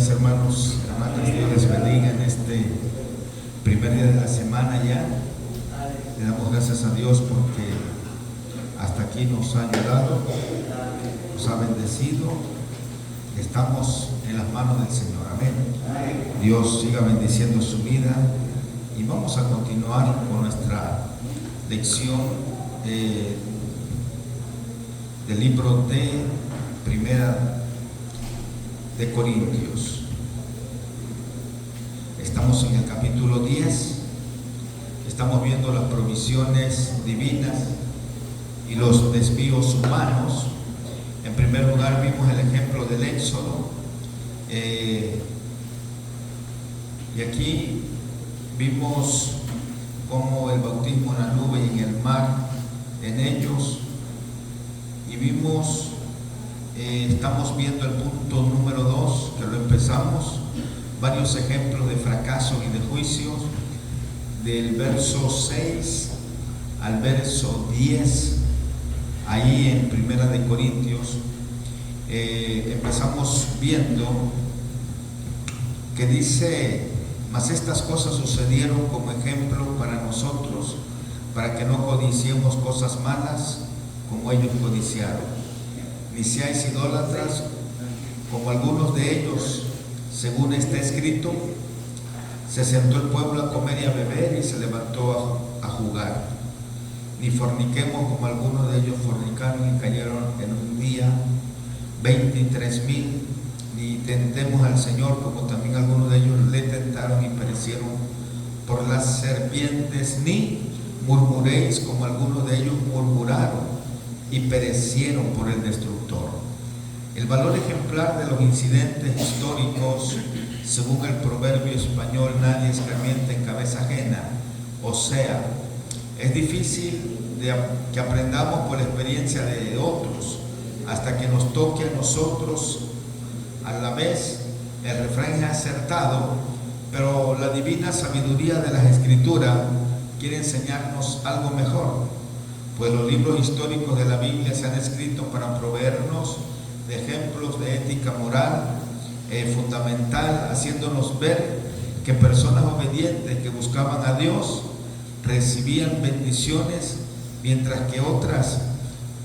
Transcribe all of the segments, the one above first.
días, hermanos, hermanas. Dios les bendiga en este primer día de la semana ya. Le damos gracias a Dios porque hasta aquí nos ha ayudado, nos ha bendecido. Estamos en las manos del Señor. Amén. Dios siga bendiciendo su vida y vamos a continuar con nuestra lección del libro de Primera de Corintios. Estamos en el capítulo 10. Estamos viendo las provisiones divinas y los desvíos humanos. En primer lugar vimos el ejemplo del Éxodo, y aquí vimos cómo el bautismo en la nube y en el mar en ellos, y vimos, estamos viendo el punto número 2, que lo empezamos, varios ejemplos de fracasos y de juicios, del verso 6 al verso 10, ahí en Primera de Corintios. Empezamos viendo que dice: mas estas cosas sucedieron como ejemplo para nosotros, para que no codiciemos cosas malas como ellos codiciaron. Ni seáis idólatras como algunos de ellos, según está escrito: se sentó el pueblo a comer y a beber y se levantó a jugar. Ni forniquemos como algunos de ellos fornicaron y cayeron en un día 23,000. Ni tentemos al Señor como también algunos de ellos le tentaron y perecieron por las serpientes. Ni murmuréis como algunos de ellos murmuraron y perecieron por el destructor. El valor ejemplar de los incidentes históricos, según el proverbio español: nadie escarmienta en cabeza ajena. O sea, es difícil que aprendamos por la experiencia de otros hasta que nos toque a nosotros. A la vez, el refrán es acertado, pero la divina sabiduría de las Escrituras quiere enseñarnos algo mejor, pues los libros históricos de la Biblia se han escrito para proveernos de ejemplos de ética moral fundamental, haciéndonos ver que personas obedientes que buscaban a Dios recibían bendiciones, mientras que otras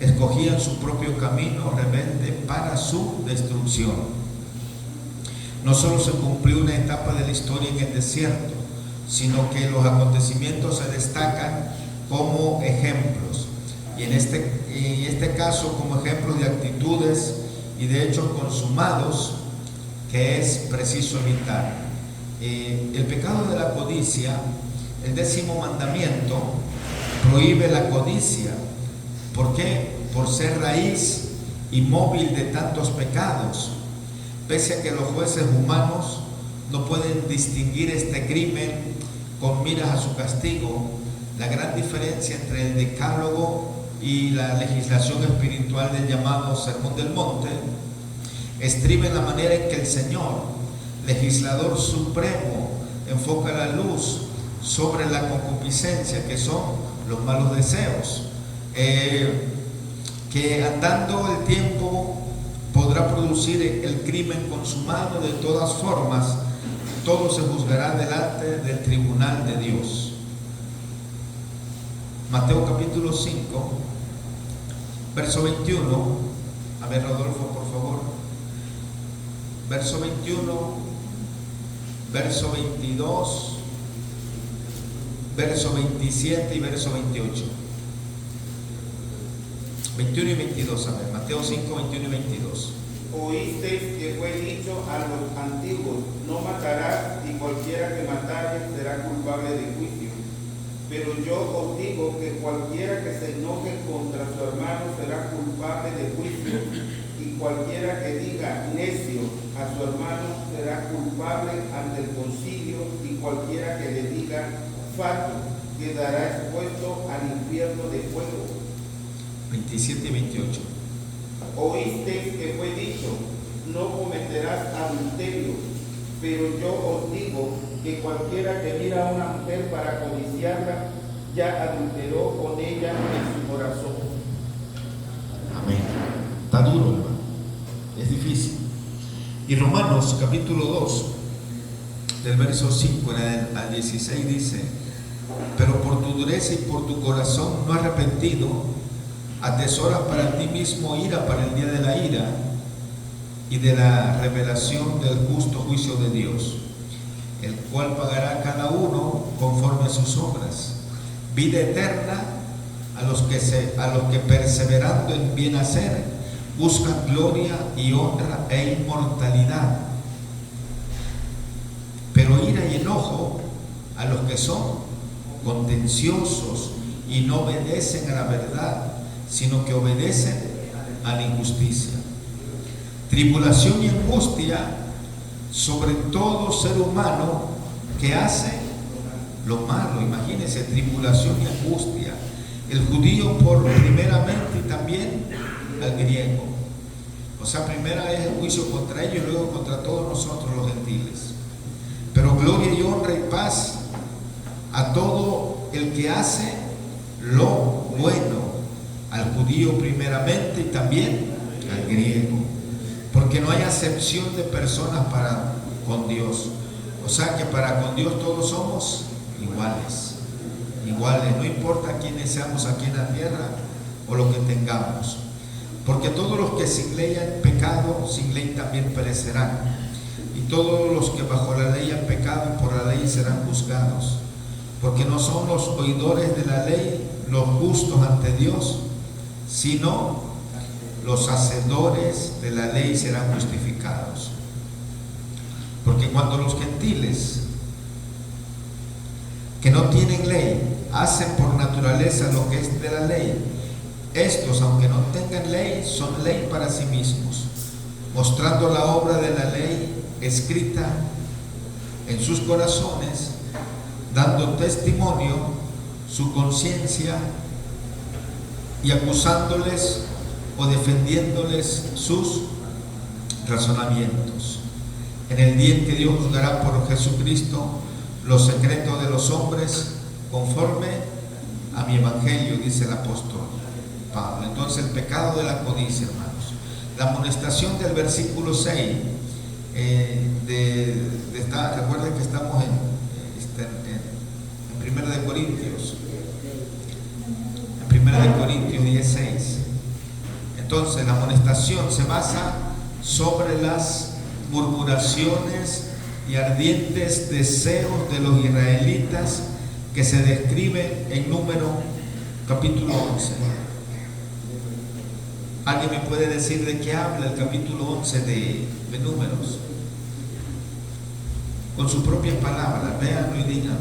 escogían su propio camino rebelde para su destrucción. No solo se cumplió una etapa de la historia en el desierto, sino que los acontecimientos se destacan como ejemplos, y en este caso como ejemplos de actitudes y de hechos consumados que es preciso evitar. El pecado de la codicia, el 10º mandamiento, prohíbe la codicia. ¿Por qué? Por ser raíz y móvil de tantos pecados. Pese a que los jueces humanos no pueden distinguir este crimen con miras a su castigo, la gran diferencia entre el decálogo y la legislación espiritual del llamado Sermón del Monte estriba en la manera en que el Señor, legislador supremo, enfoca la luz sobre la concupiscencia, que son los malos deseos, que andando el tiempo podrá producir el crimen consumado. De todas formas, todo se juzgará delante del tribunal de Dios. Mateo capítulo 5, verso 21. A ver, Rodolfo, por favor. Verso 21, verso 22, verso 27 y verso 28. 21 y 22, a ver, Mateo 5, 21 y 22. Oísteis que fue dicho a los antiguos: no matarás, y cualquiera que matare será culpable de juicio. Pero yo os digo que cualquiera que se enoje contra su hermano será culpable de juicio, y cualquiera que diga necio a su hermano será culpable ante el concilio, y cualquiera que le diga fatuo quedará expuesto al infierno de fuego. 27 y 28. Oísteis que fue dicho: no cometerás adulterio. Pero yo os digo que cualquiera que mira a una mujer para codiciarla, ya adulteró con ella en su corazón. Amén. Está duro, hermano. Es difícil. Y Romanos capítulo 2, del verso 5 al 16 dice: pero por tu dureza y por tu corazón no arrepentido, atesoras para ti mismo ira para el día de la ira y de la revelación del justo juicio de Dios, el cual pagará a cada uno conforme a sus obras. Vida eterna a los que perseverando en bien hacer buscan gloria y honra e inmortalidad. Pero ira y enojo a los que son contenciosos y no obedecen a la verdad, sino que obedecen a la injusticia. Tribulación y angustia sobre todo ser humano que hace lo malo. Imagínense, tribulación y angustia. El judío por primeramente y también al griego. O sea, primera es el juicio contra ellos y luego contra todos nosotros los gentiles. Pero gloria y honra y paz a todo el que hace lo bueno, al judío primeramente y también al griego, porque no hay acepción de personas para con Dios. O sea que para con Dios todos somos iguales, no importa quiénes seamos aquí en la tierra o lo que tengamos, porque todos los que sin ley han pecado, sin ley también perecerán, y todos los que bajo la ley han pecado, por la ley serán juzgados. Porque no son los oidores de la ley los justos ante Dios, sino los hacedores de la ley serán justificados. Porque cuando los gentiles que no tienen ley hacen por naturaleza lo que es de la ley, estos, aunque no tengan ley, son ley para sí mismos, mostrando la obra de la ley escrita en sus corazones, dando testimonio su conciencia y acusándoles o defendiéndoles sus razonamientos. En el día en que Dios juzgará por Jesucristo los secretos de los hombres conforme a mi evangelio, dice el apóstol Pablo. Entonces, el pecado de la codicia, hermanos. La amonestación del versículo 6 recuerden que estamos en 1 de Corintios, en 1 de Corintios 16. Entonces, la amonestación se basa sobre las murmuraciones y ardientes deseos de los israelitas que se describen en Número capítulo 11. ¿Alguien me puede decir de qué habla el capítulo 11 de Números? Con sus propias palabras, véanlo y díganlo.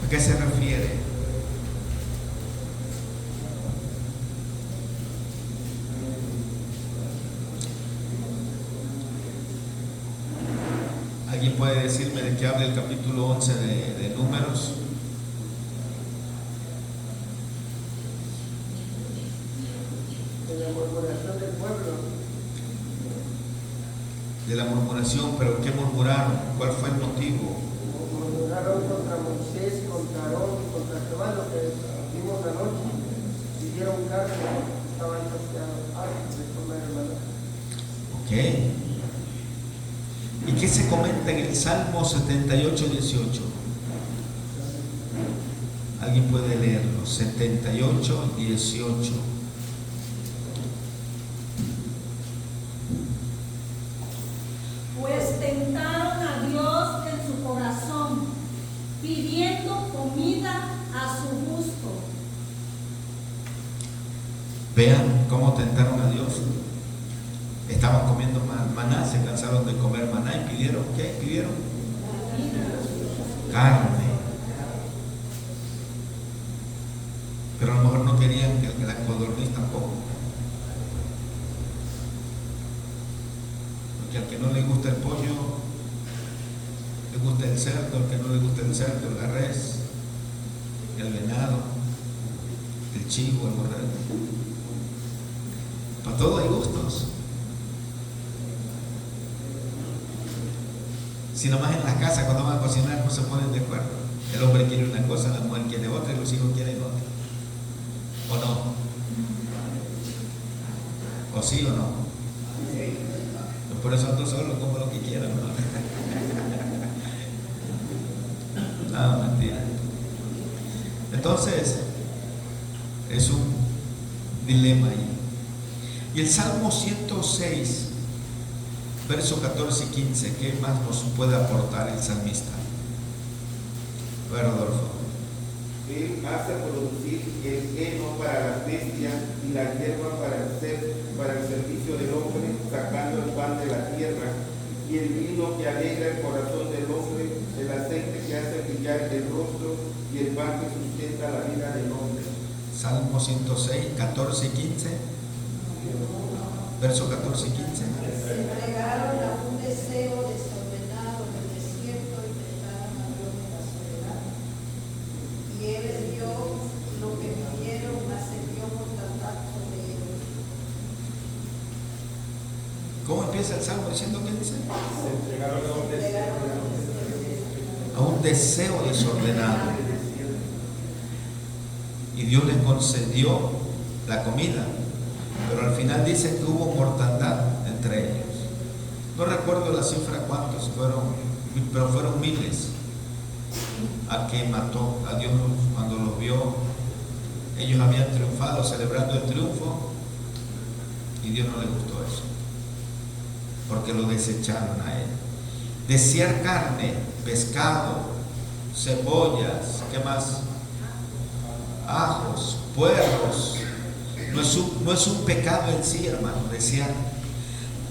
¿A qué se refiere? ¿Alguien puede decirme de qué habla el capítulo 11 de Números? De la murmuración del pueblo. De la murmuración, pero ¿qué murmuraron? ¿Cuál fue el motivo? Murmuraron contra Moisés, contra Aarón y contra Jehová, lo que vimos anoche. Pidieron carne, estaban hartos de comer, hermano. Ok. ¿Y qué se comenta en el Salmo 78, 18? ¿Alguien puede leerlo? 78, 18. Pues tentaron a Dios en su corazón, pidiendo comida a su gusto. Vean cómo tentaron a Dios. Estaban comiendo maná, se cansaron de comer maná y pidieron, ¿qué? Pidieron carne. Pero a lo mejor no querían que la codorniz tampoco. Porque al que no le gusta el pollo, le gusta el cerdo, al que no le gusta el cerdo, la res, el venado, el chivo, el borrego. Para todo hay gustos. Si nomás en la casa cuando van a cocinar no se ponen de acuerdo. El hombre quiere una cosa, la mujer quiere otra y los hijos quieren otra. ¿O no? ¿O sí o no? por eso ando solo, como lo que quieran, ¿no? No, mentira. Entonces, es un dilema ahí. Y el Salmo 106, verso 14 y 15, ¿qué más nos puede aportar el salmista? A ver, Rodolfo. Él hace producir el heno para las bestias y la hierba para el servicio del hombre, sacando el pan de la tierra y el vino que alegra el corazón del hombre, el aceite que hace brillar el rostro y el pan que sustenta la vida del hombre. Salmo 106, 14 y 15. Verso 14 y 15. Se entregaron a un deseo desordenado en el desierto y dejaron a Dios en la soledad. Y él les dio lo que pidieron, mas envió mortandad sobre ellos. ¿Cómo empieza el Salmo diciendo qué dice? Se entregaron a un deseo. A un deseo desordenado. Y Dios les concedió la comida, pero al final dice que hubo mortandad entre ellos. No recuerdo la cifra cuántos fueron, pero fueron miles a que mató. A Dios cuando los vio, ellos habían triunfado, celebrando el triunfo, y Dios no le gustó eso, porque lo desecharon a él. Desear carne, pescado, cebollas, ¿qué más? Ajos, puerros. No es un pecado en sí, hermano, desear,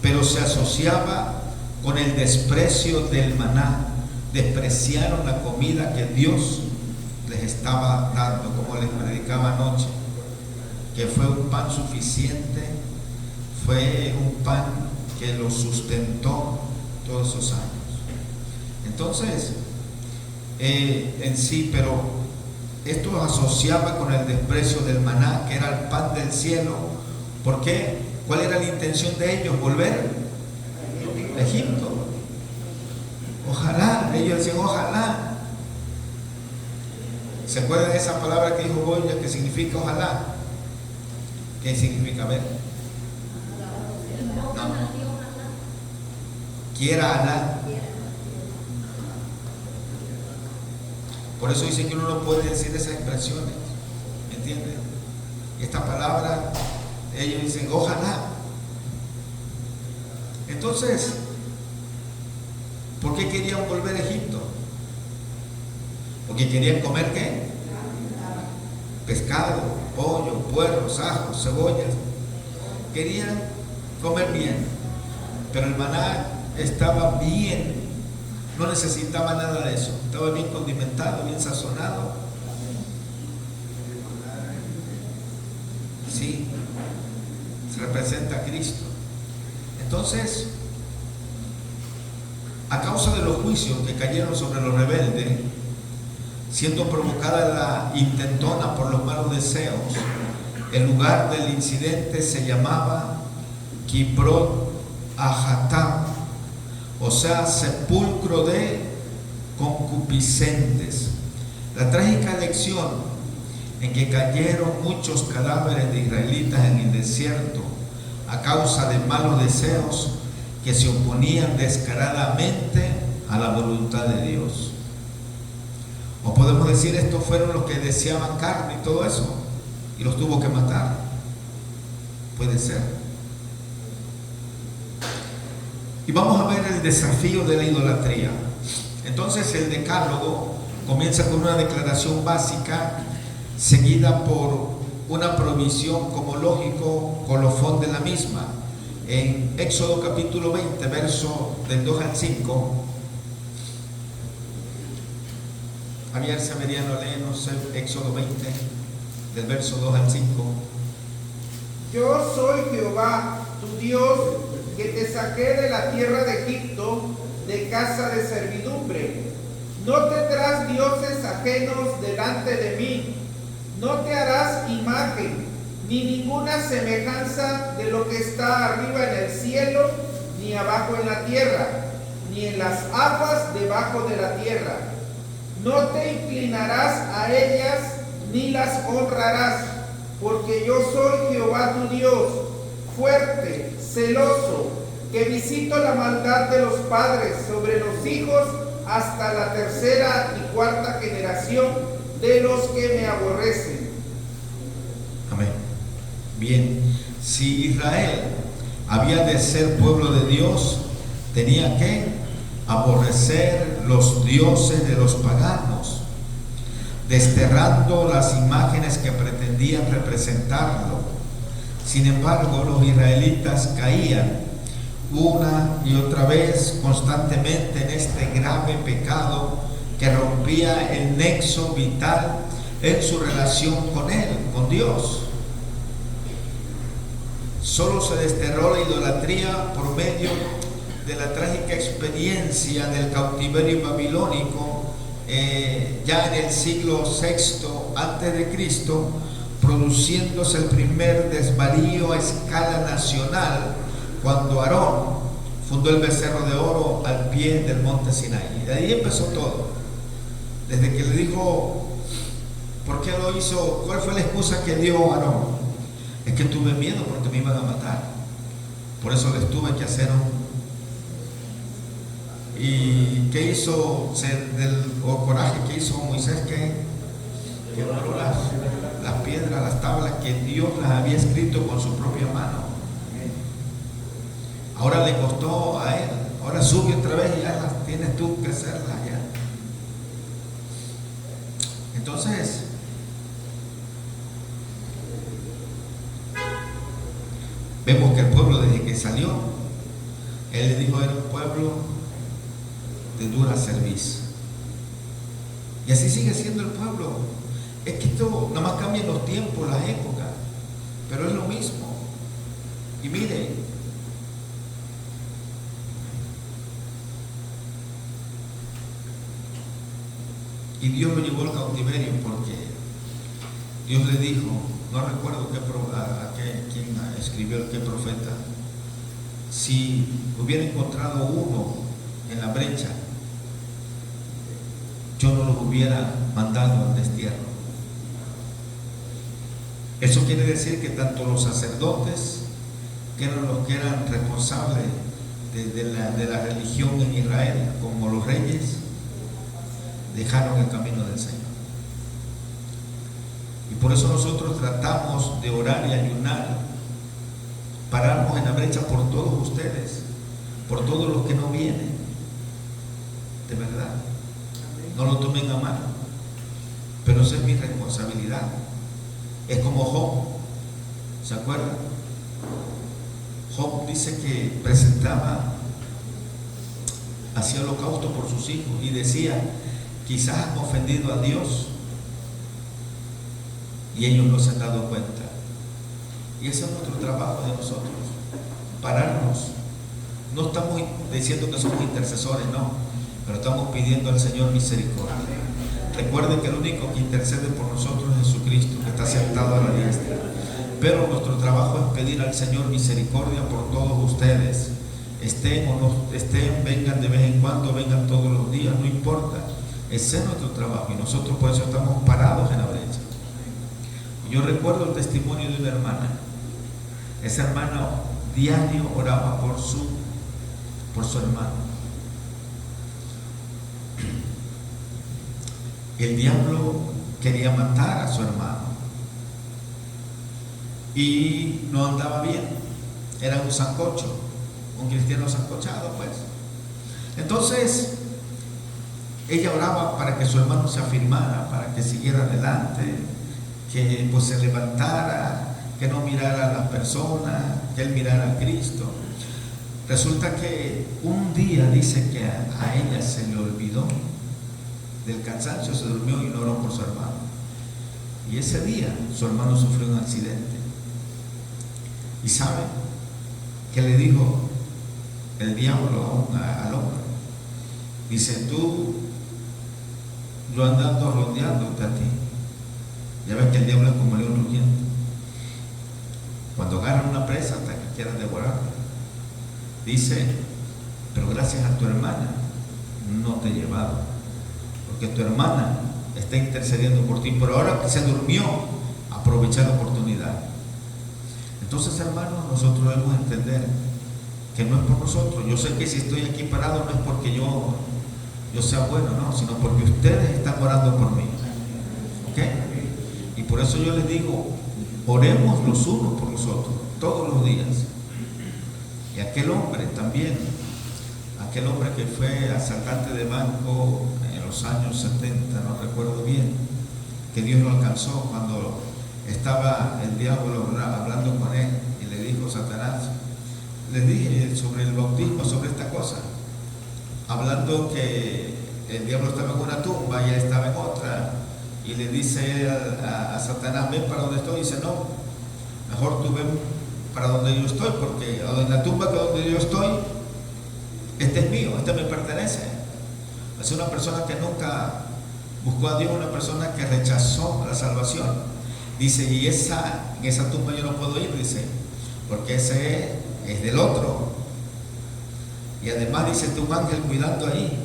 pero se asociaba con el desprecio del maná. Despreciaron la comida que Dios les estaba dando, como les predicaba anoche, que fue un pan suficiente, fue un pan que los sustentó todos esos años. Entonces, en sí, pero esto asociaba con el desprecio del maná, que era el pan del cielo. ¿Por qué? ¿Cuál era la intención de ellos? Volver a Egipto. Ojalá, ellos decían ojalá. ¿Se acuerdan de esa palabra que dijo Goya que significa ojalá? ¿Qué significa? A ver. No. Quiera Alá. Por eso dicen que uno no puede decir esas expresiones, ¿entienden? Y esta palabra, ellos dicen ojalá. Entonces, ¿por qué querían volver a Egipto? Porque querían comer ¿qué? Pescado, pollo, puerros, ajos, cebollas. Querían comer bien, pero el maná estaba bien. No necesitaba nada de eso, estaba bien condimentado, bien sazonado. Sí, se representa a Cristo. Entonces, a causa de los juicios que cayeron sobre los rebeldes, siendo provocada la intentona por los malos deseos, el lugar del incidente se llamaba Kibrot Ajatam, o sea, sepulcro de concupiscentes. La trágica lección en que cayeron muchos cadáveres de israelitas en el desierto a causa de malos deseos que se oponían descaradamente a la voluntad de Dios. O podemos decir, estos fueron los que deseaban carne y todo eso, y los tuvo que matar. Puede ser. Y vamos a ver el desafío de la idolatría. Entonces el decálogo comienza con una declaración básica, seguida por una provisión como lógico colofón de la misma. En Éxodo capítulo 20, verso del 2 al 5. Javier Severiano, léenos Éxodo 20, del verso 2 al 5. Yo soy Jehová, tu Dios, que te saqué de la tierra de Egipto, de casa de servidumbre. No tendrás dioses ajenos delante de mí. No te harás imagen, ni ninguna semejanza de lo que está arriba en el cielo, ni abajo en la tierra, ni en las aguas debajo de la tierra. No te inclinarás a ellas, ni las honrarás, porque yo soy Jehová tu Dios, fuerte, celoso, que visito la maldad de los padres sobre los hijos hasta la tercera y cuarta generación de los que me aborrecen. Amén. Bien, si Israel había de ser pueblo de Dios, tenía que aborrecer los dioses de los paganos, desterrando las imágenes que pretendían representarlo. Sin embargo, los israelitas caían una y otra vez constantemente en este grave pecado que rompía el nexo vital en su relación con Él, con Dios. Solo se desterró la idolatría por medio de la trágica experiencia del cautiverio babilónico ya en el siglo VI antes de Cristo, produciéndose el primer desvarío a escala nacional cuando Aarón fundó el becerro de oro al pie del monte Sinaí. Y de ahí empezó todo. Desde que le dijo, ¿por qué lo hizo? ¿Cuál fue la excusa que dio Aarón? Es que tuve miedo porque me iban a matar. Por eso les tuve que hacer ¿Y qué hizo coraje que hizo Moisés? Que quebró las piedras, las tablas que Dios las había escrito con su propia mano. Ahora le costó a él. Ahora sube otra vez y ya las tienes tú que hacerlas ya. Entonces, vemos que el pueblo desde que salió, él le dijo, era un pueblo de dura cerviz. Y así sigue siendo el pueblo. Es que esto nada más cambian los tiempos, las épocas, pero es lo mismo. Y mire, y Dios lo llevó al cautiverio porque Dios le dijo, no recuerdo quién escribió, qué profeta, si hubiera encontrado uno en la brecha, yo no los hubiera mandado al destierro. Eso quiere decir que tanto los sacerdotes, que eran los que eran responsables de la religión en Israel, como los reyes, dejaron el camino del Señor. Y por eso nosotros tratamos de orar y ayunar, pararnos en la brecha por todos ustedes, por todos los que no vienen, de verdad. No lo tomen a mal, pero esa es mi responsabilidad. Es como Job, ¿se acuerdan? Job dice que presentaba, hacía holocausto por sus hijos y decía, quizás han ofendido a Dios y ellos no se han dado cuenta. Y ese es nuestro trabajo de nosotros, pararnos. No estamos diciendo que somos intercesores, no, pero estamos pidiendo al Señor misericordia. Recuerden que el único que intercede por nosotros es Jesucristo, que está sentado a la diestra. Pero nuestro trabajo es pedir al Señor misericordia por todos ustedes. Estén o no estén, vengan de vez en cuando, vengan todos los días, no importa. Ese es nuestro trabajo y nosotros por eso estamos parados en la brecha. Yo recuerdo el testimonio de una hermana. Esa hermana diario oraba por su hermano. El diablo quería matar a su hermano y no andaba bien. Era un sancocho, un cristiano sancochado, pues. Entonces ella oraba para que su hermano se afirmara, para que siguiera adelante, que pues se levantara, que no mirara a las personas, que él mirara a Cristo. Resulta que un día dice que a ella se le olvidó del cansancio, se durmió y no oró por su hermano. Y ese día su hermano sufrió un accidente. ¿Y sabe qué le dijo el diablo al hombre? Dice, tú yo andando rodeándote a ti. Ya ves que el diablo es como el león rugiente. Cuando agarra una presa hasta que quieran devorarla. Dice, pero gracias a tu hermana no te he llevado, porque tu hermana está intercediendo por ti, pero ahora que se durmió, aprovecha la oportunidad. Entonces, hermanos, nosotros debemos entender que no es por nosotros. Yo sé que si estoy aquí parado no es porque yo sea bueno, no, sino porque ustedes están orando por mí. ¿Ok? Y por eso yo les digo, oremos los unos por los otros, todos los días. Y aquel hombre también, aquel hombre que fue asaltante de banco en los años 70, no recuerdo bien, que Dios lo alcanzó cuando estaba el diablo hablando con él y le dijo: Satanás, le dije sobre el bautismo, sobre esta cosa, hablando que el diablo estaba en una tumba y él estaba en otra, y le dice a Satanás: ven para donde estoy. Y dice: no, mejor tú ven para donde yo estoy, porque en la tumba que donde yo estoy, este es mío, este me pertenece. Es una persona que nunca buscó a Dios, una persona que rechazó la salvación. Dice: y en esa tumba yo no puedo ir, dice, porque ese es del otro. Y además dice: está un ángel cuidando ahí.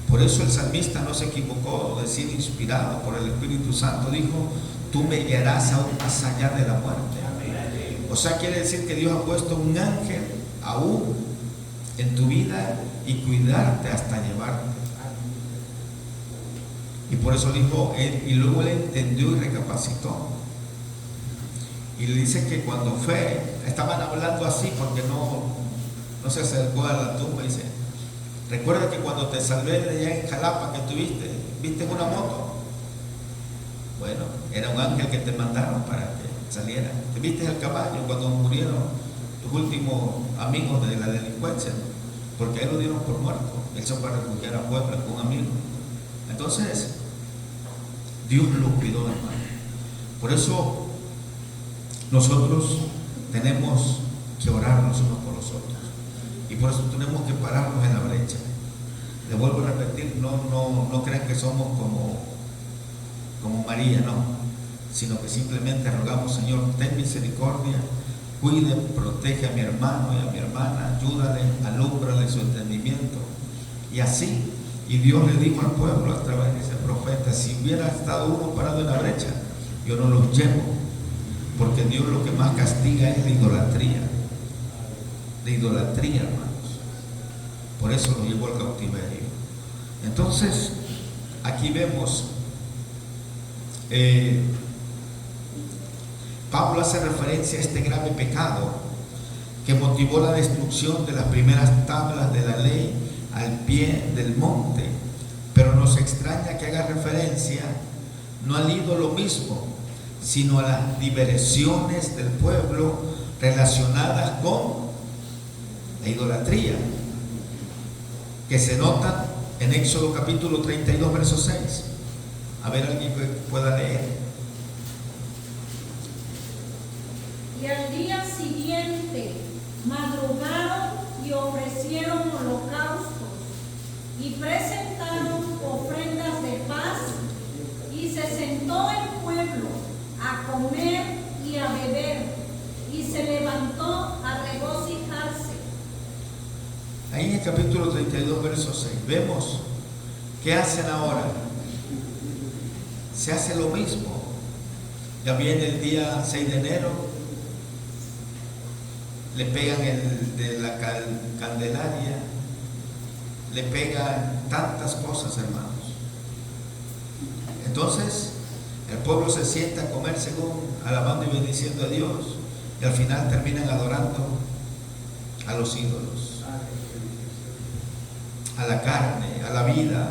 Por eso el salmista no se equivocó, decir inspirado por el Espíritu Santo, dijo: tú me guiarás aún más allá de la muerte. O sea, quiere decir que Dios ha puesto un ángel aún en tu vida y cuidarte hasta llevarte. Y por eso dijo él, y luego él entendió y recapacitó. Y le dice que cuando fue, estaban hablando así porque no se acercó a la tumba. Y dice: recuerda que cuando te salvé de allá en Jalapa, que tuviste, viste en una moto. Bueno, era un ángel que te mandaron para que saliera. Te viste el caballo cuando murieron tus últimos amigos de la delincuencia, porque él lo dieron por muerto. Él se fue a refugiar a Puebla con un amigo. Entonces, Dios lo cuidó, hermano. Por eso nosotros tenemos que orar los unos por los otros. Y por eso tenemos que pararnos en la brecha. Le vuelvo a repetir, no crean que somos como María, no. Sino que simplemente rogamos: Señor, ten misericordia, cuide, protege a mi hermano y a mi hermana, ayúdale, alúmbrale su entendimiento. Y así, y Dios le dijo al pueblo a través de ese profeta: si hubiera estado uno parado en la brecha, yo no los llevo, porque Dios lo que más castiga es la idolatría. La idolatría, hermanos. Por eso lo llevó al cautiverio. Entonces, aquí vemos, Pablo hace referencia a este grave pecado que motivó la destrucción de las primeras tablas de la ley al pie del monte, pero nos extraña que haga referencia no al ídolo mismo, sino a las diversiones del pueblo relacionadas con la idolatría, que se notan en Éxodo capítulo 32, verso 6. A ver, alguien que pueda leer. Y al día siguiente madrugaron y ofrecieron holocaustos y presentaron ofrendas de paz, y se sentó el pueblo a comer y a beber, y se levantó a regocijarse. Ahí en el capítulo 32, verso 6, vemos qué hacen ahora. Se hace lo mismo. Ya viene el día 6 de enero, le pegan el de la Candelaria, le pegan tantas cosas, hermanos. Entonces, el pueblo se sienta a comer según alabando y bendiciendo a Dios, y al final terminan adorando a los ídolos, a la carne, a la vida,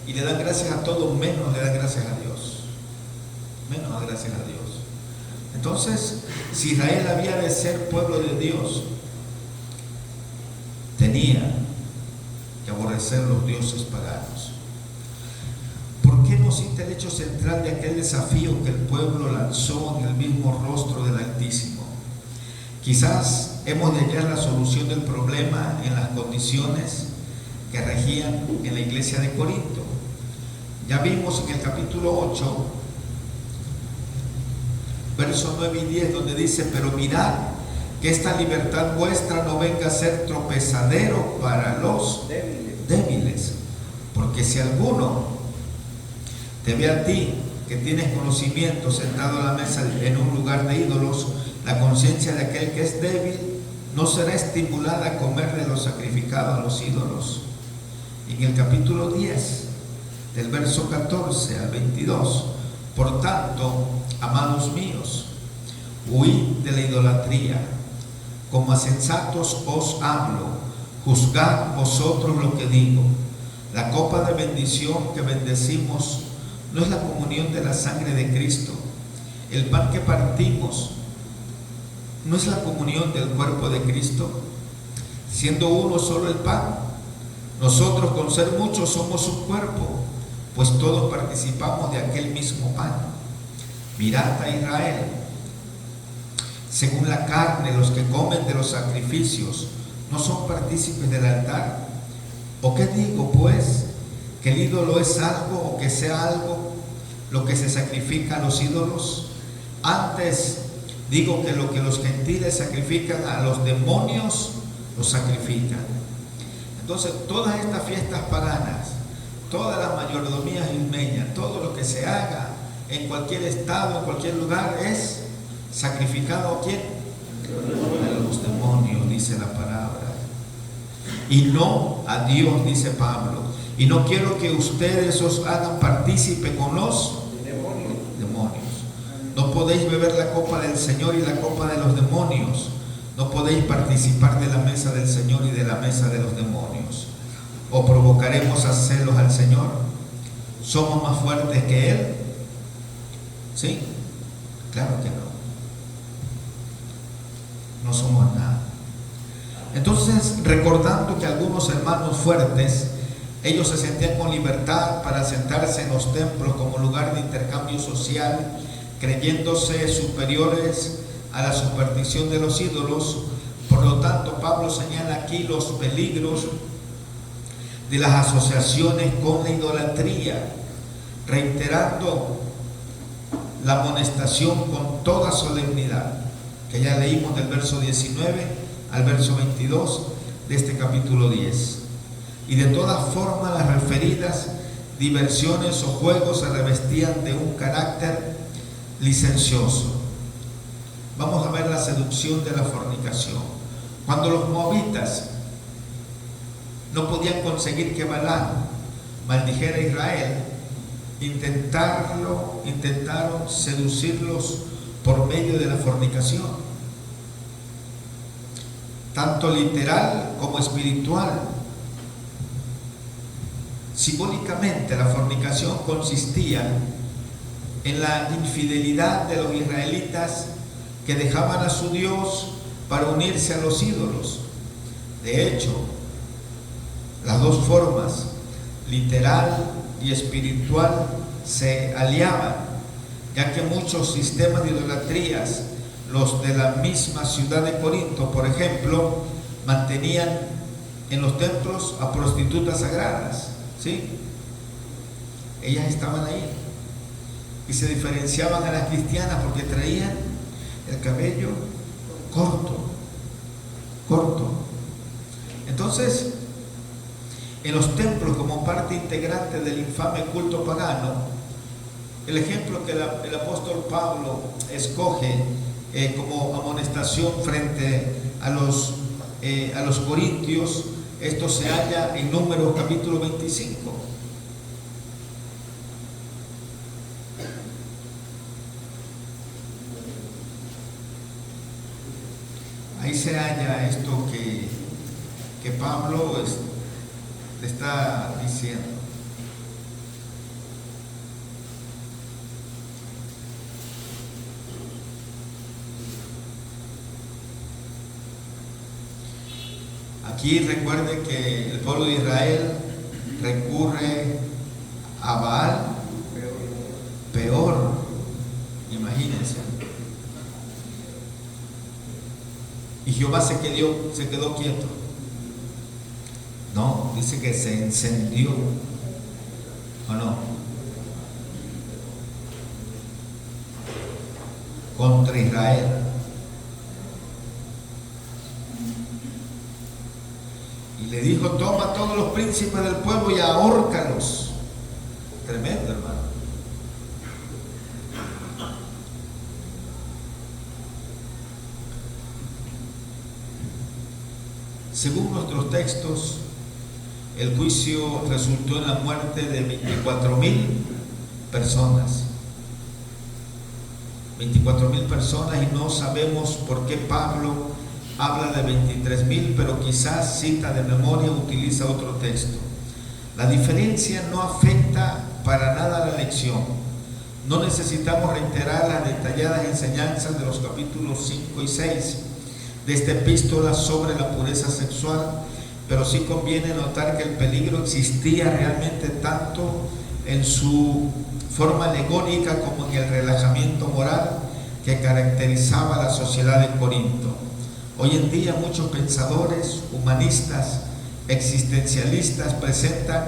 y le dan gracias a todo menos le dan gracias a Dios. Menos gracias a Dios. Entonces, si Israel había de ser pueblo de Dios, tenía que aborrecer los dioses paganos. ¿Por qué no cita el hecho central de aquel desafío que el pueblo lanzó en el mismo rostro del Altísimo? Quizás hemos de hallar la solución del problema en las condiciones que regían en la iglesia de Corinto. Ya vimos en el capítulo 8, versos 9 y 10, donde dice: pero mirad que esta libertad vuestra no venga a ser tropezadero para los débiles, porque si alguno te ve a ti que tienes conocimiento sentado a la mesa en un lugar de ídolos, la conciencia de aquel que es débil no será estimulada a comer de lo sacrificado a los ídolos. En el capítulo 10, del verso 14 al 22, por tanto, amados míos, huid de la idolatría. Como a sensatos os hablo, juzgad vosotros lo que digo. La copa de bendición que bendecimos no es la comunión de la sangre de Cristo. El pan que partimos no es la comunión del cuerpo de Cristo. Siendo uno solo el pan, nosotros con ser muchos somos un cuerpo, pues todos participamos de aquel mismo pan. Mirad a Israel. Según la carne, los que comen de los sacrificios no son partícipes del altar. ¿O qué digo, pues? ¿Que el ídolo es algo o que sea algo lo que se sacrifica a los ídolos? Antes digo que lo que los gentiles sacrifican a los demonios, lo sacrifican. Entonces, todas estas fiestas paganas, todas las mayordomías ismeñas, todo lo que se haga en cualquier estado, en cualquier lugar, es sacrificado ¿a quién? A los demonios, dice la palabra. Y no a Dios, dice Pablo. Y no quiero que ustedes os hagan partícipe con los demonios. No podéis beber la copa del Señor y la copa de los demonios. No podéis participar de la mesa del Señor y de la mesa de los demonios. ¿O provocaremos a celos al Señor? ¿Somos más fuertes que Él? ¿Sí? Claro que no. No somos nada. Entonces, recordando que algunos hermanos fuertes, ellos se sentían con libertad para sentarse en los templos como lugar de intercambio social, creyéndose superiores a la superstición de los ídolos. Por lo tanto, Pablo señala aquí los peligros de las asociaciones con la idolatría, reiterando la amonestación con toda solemnidad, que ya leímos del verso 19 al verso 22 de este capítulo 10. Y de todas formas las referidas diversiones o juegos se revestían de un carácter licencioso. Vamos a ver la seducción de la fornicación. Cuando los moabitas no podían conseguir que Balaam maldijera a Israel, intentaron seducirlos por medio de la fornicación, tanto literal como espiritual. Simbólicamente, la fornicación consistía en la infidelidad de los israelitas que dejaban a su Dios para unirse a los ídolos. De hecho, las dos formas, literal y espiritual, se aliaban, ya que muchos sistemas de idolatrías, los de la misma ciudad de Corinto, por ejemplo, mantenían en los templos a prostitutas sagradas, ¿sí? Ellas estaban ahí y se diferenciaban a las cristianas porque traían el cabello corto. Entonces, en los templos, como parte integrante del infame culto pagano, el ejemplo que el apóstol Pablo escoge como amonestación frente a los corintios, esto se halla en Números capítulo 25. Ahí se halla esto que Pablo le está diciendo. Aquí recuerde que el pueblo de Israel recurre a Baal, peor, imagínense. Y Jehová se quedó quieto. No, dice que se encendió, ¿o no? Contra Israel. Y le dijo: toma a todos los príncipes del pueblo y ahórcalos. Tremendo, hermano. Según nuestros textos, el juicio resultó en la muerte de 24,000 personas. 24,000 personas, y no sabemos por qué Pablo habla de 23,000, pero quizás cita de memoria o utiliza otro texto. La diferencia no afecta para nada la lección. No necesitamos reiterar las detalladas enseñanzas de los capítulos 5 y 6 de esta epístola sobre la pureza sexual, pero sí conviene notar que el peligro existía realmente tanto en su forma alegórica como en el relajamiento moral que caracterizaba a la sociedad de Corinto. Hoy en día muchos pensadores, humanistas, existencialistas presentan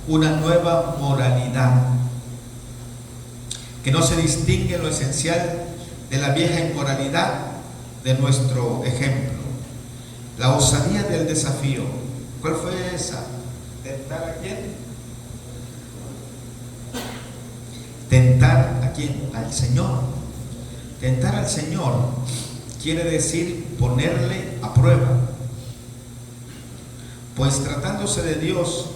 una nueva moralidad que no se distingue en lo esencial de la vieja inmoralidad de nuestro ejemplo. La osadía del desafío, ¿cuál fue esa? ¿Tentar a quién? ¿Tentar a quién? Al Señor. Tentar al Señor quiere decir ponerle a prueba, pues tratándose de Dios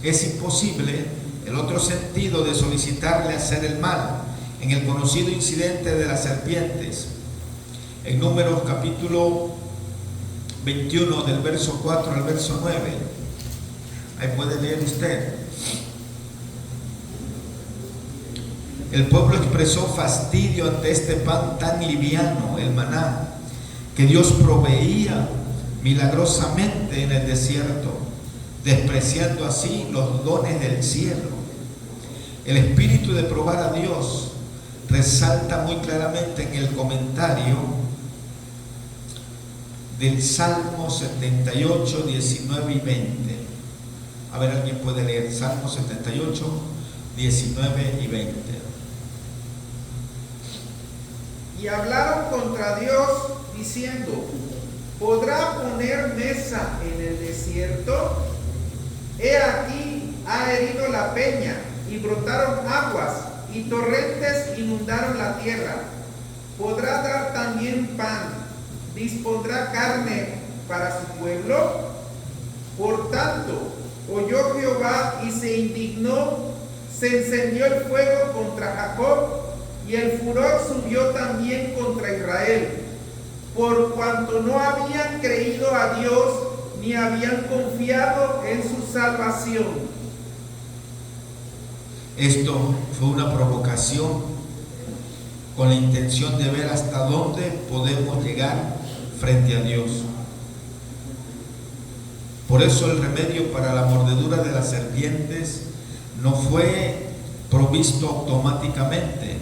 es imposible el otro sentido de solicitarle hacer el mal. En el conocido incidente de las serpientes, en Números capítulo 21 del verso 4 al verso 9, ahí puede leer usted. El pueblo expresó fastidio ante este pan tan liviano, el maná, que Dios proveía milagrosamente en el desierto, despreciando así los dones del cielo. El espíritu de probar a Dios resalta muy claramente en el comentario del Salmo 78, 19 y 20. A ver, alguien puede leer Salmo 78, 19 y 20. Y hablaron contra Dios diciendo: ¿podrá poner mesa en el desierto? He aquí, ha herido la peña, y brotaron aguas, y torrentes inundaron la tierra. ¿Podrá dar también pan? ¿Dispondrá carne para su pueblo? Por tanto, oyó Jehová y se indignó, se encendió el fuego contra Jacob, y el furor subió también contra Israel, por cuanto no habían creído a Dios, ni habían confiado en su salvación. Esto fue una provocación con la intención de ver hasta dónde podemos llegar frente a Dios. Por eso el remedio para la mordedura de las serpientes no fue provisto automáticamente,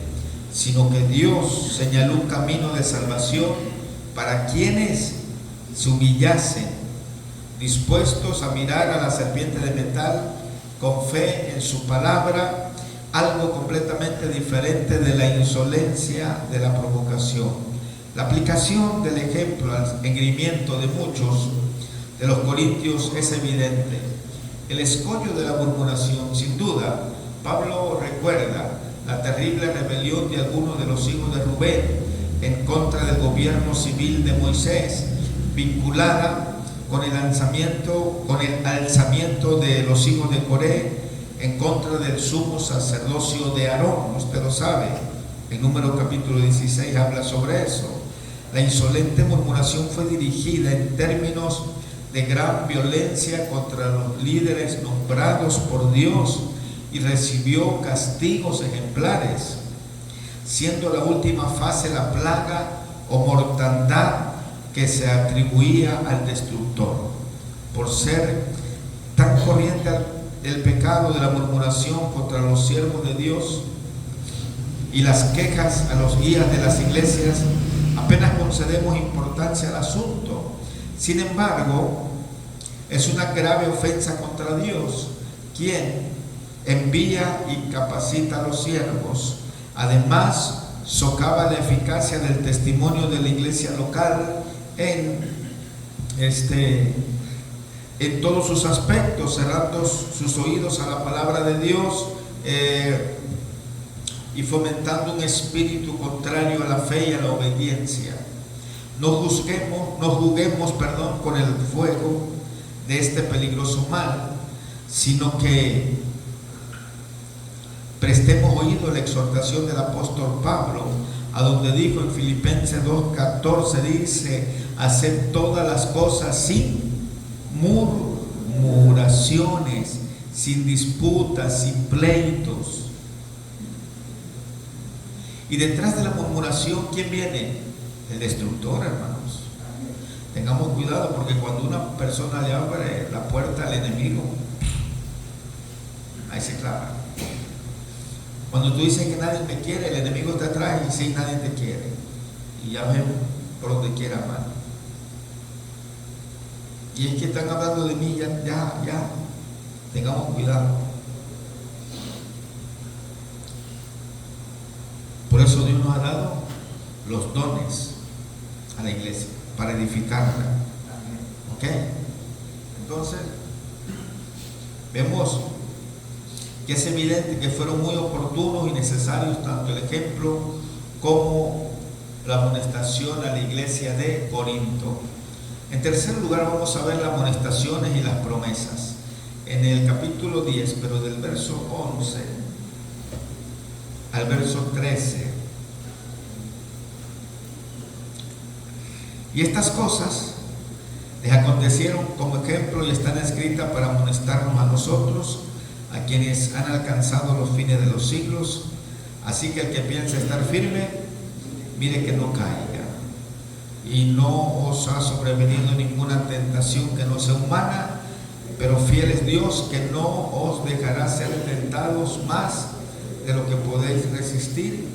sino que Dios señaló un camino de salvación para quienes se humillasen, dispuestos a mirar a la serpiente de metal con fe en su palabra, algo completamente diferente de la insolencia de la provocación. La aplicación del ejemplo al engreimiento de muchos de los corintios es evidente. El escollo de la murmuración, sin duda, Pablo recuerda la terrible rebelión de algunos de los hijos de Rubén en contra del gobierno civil de Moisés, vinculada con el alzamiento de los hijos de Coré en contra del sumo sacerdocio de Aarón. Usted lo sabe, en Números capítulo 16 habla sobre eso. La insolente murmuración fue dirigida en términos de gran violencia contra los líderes nombrados por Dios y recibió castigos ejemplares, siendo la última fase la plaga o mortandad que se atribuía al destructor. Por ser tan corriente el pecado de la murmuración contra los siervos de Dios y las quejas a los guías de las iglesias, apenas concedemos importancia al asunto. Sin embargo, es una grave ofensa contra Dios, quien envía y capacita a los siervos. Además, socava la eficacia del testimonio de la iglesia local en todos sus aspectos, cerrando sus oídos a la palabra de Dios y fomentando un espíritu contrario a la fe y a la obediencia. no juguemos con el fuego de este peligroso mal, sino que prestemos oído a la exhortación del apóstol Pablo, a donde dijo en Filipenses 2:14, dice: haced todas las cosas sin murmuraciones, sin disputas, sin pleitos. Y detrás de la murmuración, ¿quién viene? El destructor, hermanos. Tengamos cuidado, porque cuando una persona le abre la puerta al enemigo, ahí se clava. Cuando tú dices que nadie me quiere, el enemigo está atrás y sí, nadie te quiere. Y ya ven por donde quiera, hermano. Y es que están hablando de mí, ya. Tengamos cuidado. Por eso Dios nos ha dado los dones a la iglesia, para edificarla. ¿Ok? Entonces, vemos que es evidente que fueron muy oportunos y necesarios tanto el ejemplo como la amonestación a la iglesia de Corinto. En tercer lugar, vamos a ver las amonestaciones y las promesas. En el capítulo 10, pero del verso 11 al verso 13. Y estas cosas les acontecieron como ejemplo y están escritas para amonestarnos a nosotros, a quienes han alcanzado los fines de los siglos. Así que el que piensa estar firme, mire que no caiga. Y no os ha sobrevenido ninguna tentación que no sea humana, pero fiel es Dios, que no os dejará ser tentados más de lo que podéis resistir,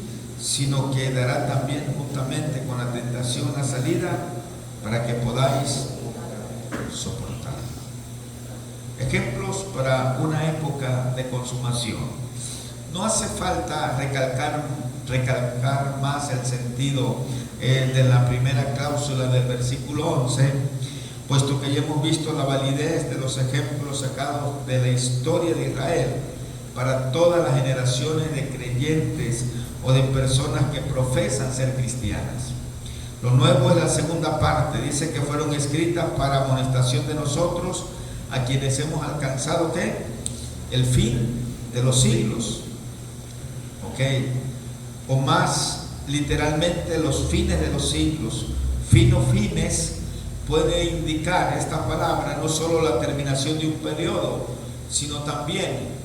sino que dará también juntamente con la tentación la salida para que podáis soportar. Ejemplos para una época de consumación. No hace falta recalcar más el sentido de la primera cláusula del versículo 11, puesto que ya hemos visto la validez de los ejemplos sacados de la historia de Israel para todas las generaciones de creyentes o de personas que profesan ser cristianas. Lo nuevo es la segunda parte, dice que fueron escritas para amonestación de nosotros, a quienes hemos alcanzado ¿qué? El fin de los siglos. ¿Ok? O más literalmente los fines de los siglos. Fines puede indicar esta palabra no solo la terminación de un periodo, sino también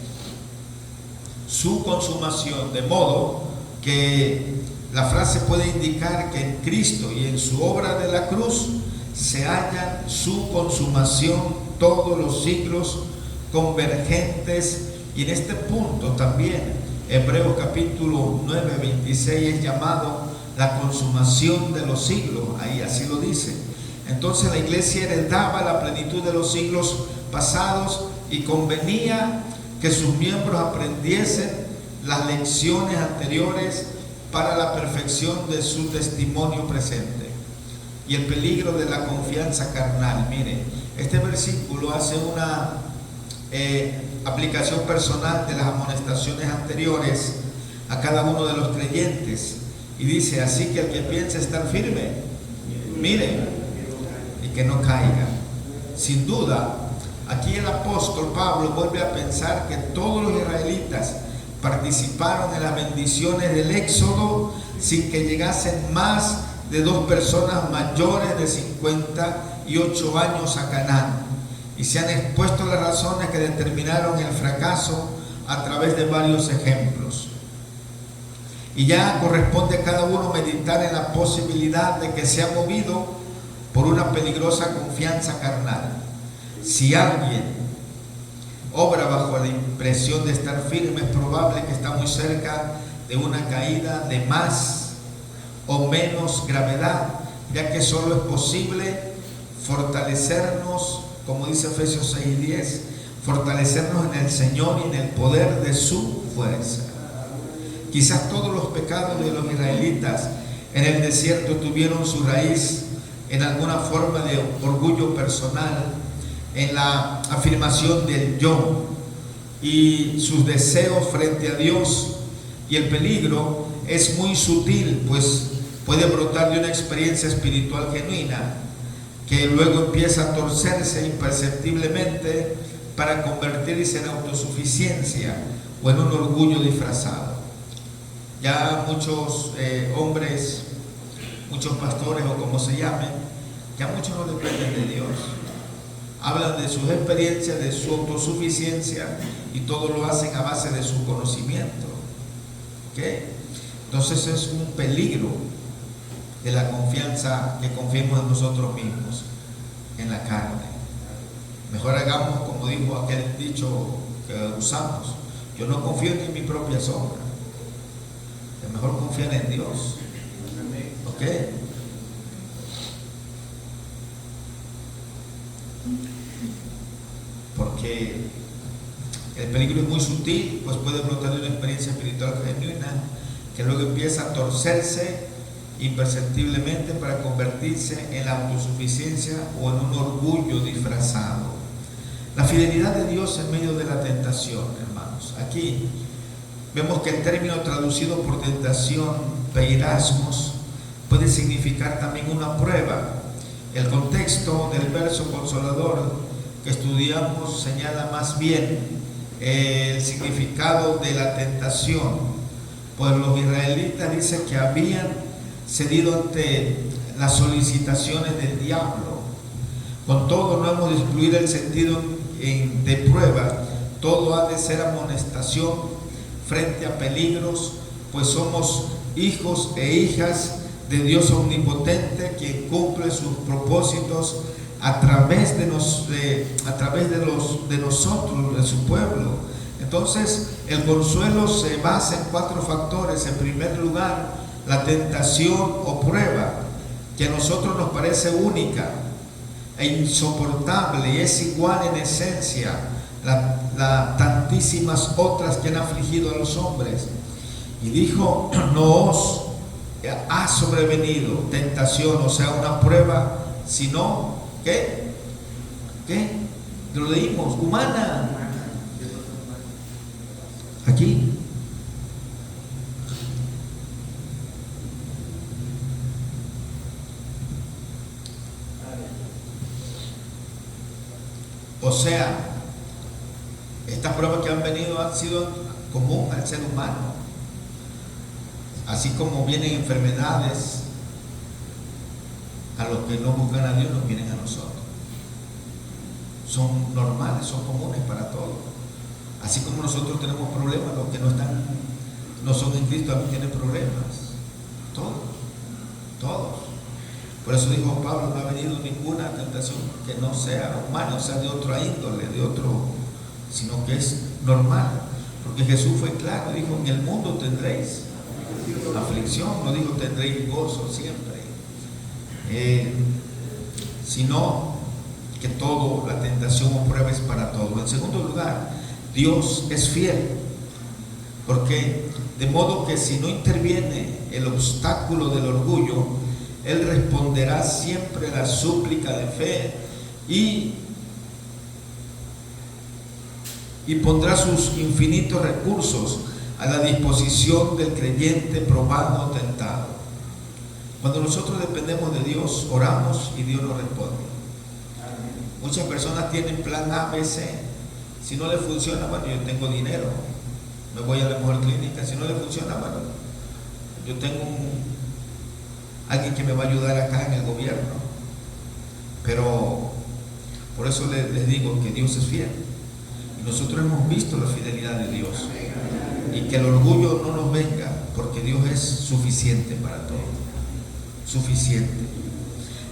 su consumación, de modo que la frase puede indicar que en Cristo y en su obra de la cruz se halla su consumación todos los siglos convergentes. Y en este punto también Hebreos capítulo 9, 26 es llamado la consumación de los siglos, ahí así lo dice. Entonces la iglesia heredaba la plenitud de los siglos pasados y convenía que sus miembros aprendiesen las lecciones anteriores para la perfección de su testimonio presente. Y el peligro de la confianza carnal. Mire, este versículo hace una aplicación personal de las amonestaciones anteriores a cada uno de los creyentes. Y dice: así que el que piense estar firme, mire, y que no caiga. Sin duda, aquí el apóstol Pablo vuelve a pensar que todos los israelitas participaron en las bendiciones del Éxodo sin que llegasen más de 2 personas mayores de 58 años a Canaán. Y se han expuesto las razones que determinaron el fracaso a través de varios ejemplos. Y ya corresponde a cada uno meditar en la posibilidad de que sea movido por una peligrosa confianza carnal. Si alguien obra bajo la impresión de estar firme, es probable que está muy cerca de una caída de más o menos gravedad, ya que solo es posible fortalecernos, como dice Efesios 6:10, fortalecernos en el Señor y en el poder de su fuerza. Quizás todos los pecados de los israelitas en el desierto tuvieron su raíz en alguna forma de orgullo personal, en la afirmación del yo y sus deseos frente a Dios. Y el peligro es muy sutil, pues puede brotar de una experiencia espiritual genuina que luego empieza a torcerse imperceptiblemente para convertirse en autosuficiencia o en un orgullo disfrazado. Ya muchos hombres, muchos pastores o como se llamen, ya muchos no dependen de Dios. Hablan de sus experiencias, de su autosuficiencia y todo lo hacen a base de su conocimiento. ¿Okay? Entonces es un peligro de la confianza que confiemos en nosotros mismos, en la carne. Mejor hagamos como dijo aquel dicho que usamos: yo no confío ni en mi propia sombra. Es mejor confiar en Dios. ¿Ok? Porque el peligro es muy sutil, pues puede brotar de una experiencia espiritual genuina que luego empieza a torcerse imperceptiblemente para convertirse en la autosuficiencia o en un orgullo disfrazado. La fidelidad de Dios en medio de la tentación, hermanos. Aquí vemos que el término traducido por tentación, peirasmos, puede significar también una prueba. El contexto del verso consolador que estudiamos señala más bien el significado de la tentación, pues los israelitas dicen que habían cedido ante las solicitaciones del diablo. Con todo, no hemos de excluir el sentido de prueba. Todo ha de ser amonestación frente a peligros, pues somos hijos e hijas de Dios omnipotente, quien cumple sus propósitos a través de nosotros, de su pueblo. Entonces, el consuelo se basa en 4 factores. En primer lugar, la tentación o prueba, que a nosotros nos parece única e insoportable y es igual en esencia a tantísimas otras que han afligido a los hombres. Y dijo: no os ha sobrevenido tentación, o sea, una prueba, sino ¿qué? Lo leímos, humana. Aquí. O sea, estas pruebas que han venido han sido común al ser humano. Así como vienen enfermedades a los que no buscan a Dios, nos vienen a nosotros. Son normales, son comunes para todos. Así como nosotros tenemos problemas, los que no son en Cristo también tienen problemas. Todos. Por eso dijo Pablo: no ha venido ninguna tentación que no sea humana, o sea, de otra índole, sino que es normal. Porque Jesús fue claro, dijo: en el mundo tendréis aflicción, no dijo tendréis gozo siempre, sino que todo, la tentación o prueba es para todo. En segundo lugar, Dios es fiel, porque de modo que si no interviene el obstáculo del orgullo, Él responderá siempre a la súplica de fe y pondrá sus infinitos recursos a la disposición del creyente probado o tentado. Cuando nosotros dependemos de Dios, oramos y Dios nos responde. Muchas personas tienen plan A, B, C. Si no le funciona, bueno, yo tengo dinero, me voy a la mejor clínica. Si no le funciona, bueno, yo tengo alguien que me va a ayudar acá en el gobierno. Pero por eso les digo que Dios es fiel. Y nosotros hemos visto la fidelidad de Dios. Y que el orgullo no nos venga, porque Dios es suficiente para todo. Suficiente.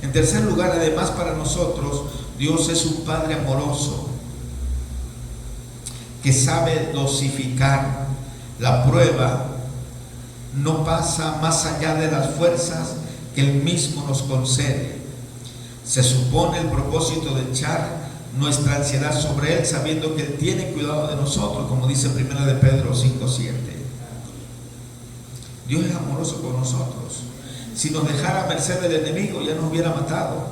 En tercer lugar, además, para nosotros, Dios es un Padre amoroso que sabe dosificar. La prueba no pasa más allá de las fuerzas que Él mismo nos concede. Se supone el propósito de echar nuestra ansiedad sobre Él, sabiendo que Él tiene cuidado de nosotros, como dice 1 de Pedro 5:7. Dios es amoroso con nosotros. Si nos dejara a merced del enemigo, ya nos hubiera matado,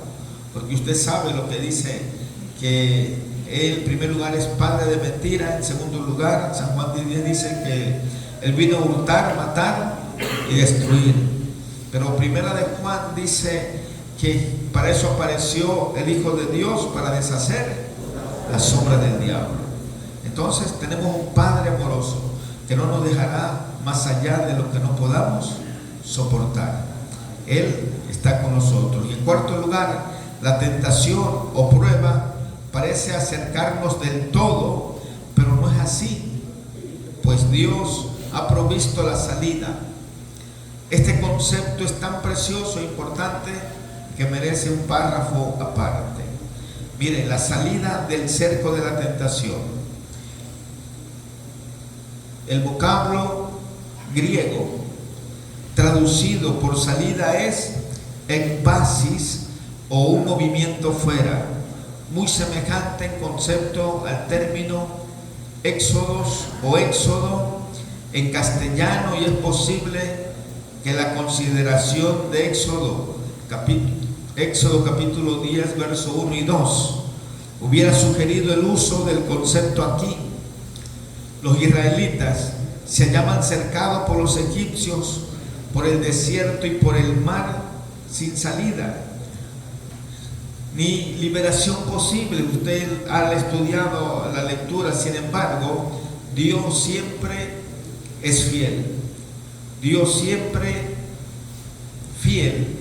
porque usted sabe lo que dice, que Él en primer lugar es padre de mentira. En segundo lugar, San Juan 10:10 dice que Él vino a hurtar, matar y destruir. Pero Primera de Juan dice que para eso apareció el Hijo de Dios, para deshacer la sombra del diablo. Entonces tenemos un Padre amoroso que no nos dejará más allá de lo que no podamos soportar. Él está con nosotros. Y en cuarto lugar, la tentación o prueba parece acercarnos del todo, pero no es así, pues Dios ha provisto la salida. Este concepto es tan precioso e importante que merece un párrafo aparte. Miren, la salida del cerco de la tentación. El vocablo griego traducido por salida es ekbasis, o un movimiento fuera, muy semejante en concepto al término éxodos o éxodo en castellano, y es posible que la consideración de Éxodo capítulo 10 verso 1 y 2 hubiera sugerido el uso del concepto aquí. Los israelitas se hallaban cercados por los egipcios, por el desierto y por el mar sin salida ni liberación posible. Usted ha estudiado la lectura, sin embargo, Dios siempre es fiel. Dios siempre fiel.